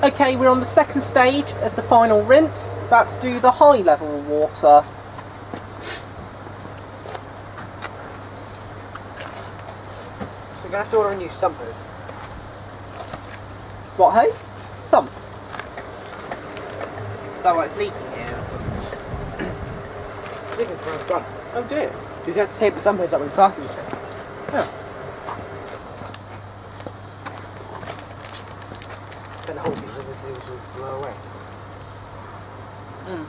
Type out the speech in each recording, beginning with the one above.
Okay, we're on the second stage of the final rinse. About to do the high level water. So we're going to have to order a new sump hose. What hose? Sump. Is that why it's leaking here or something? It's leaking from the front. Oh dear. You have to tape the sump hose up with parking, you said. Oh. Then the whole thing obviously will blow away. Mm.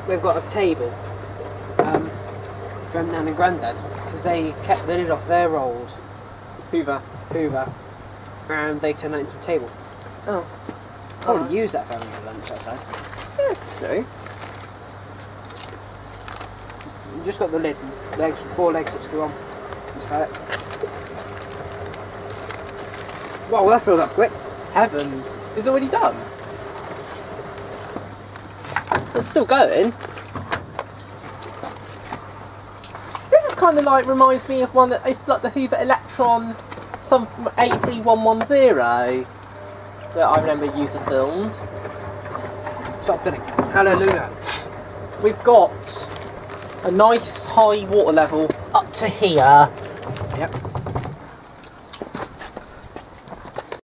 We've got a table from Nan and Grandad because they kept the lid off their old Hoover, and they turned that into a table. Oh. Probably use that for having a lunch outside. Yeah, so. You just got the lid, legs, 4 legs that screw on. That's about it. Wow, that filled up quick. Heavens. It's already done. It's still going. This is kind of like, reminds me of one that, it's like the Hoover Electron, some from A3110 that I remember user filmed. Stop filling. Hallelujah. We've got a nice high water level up to here. Yep.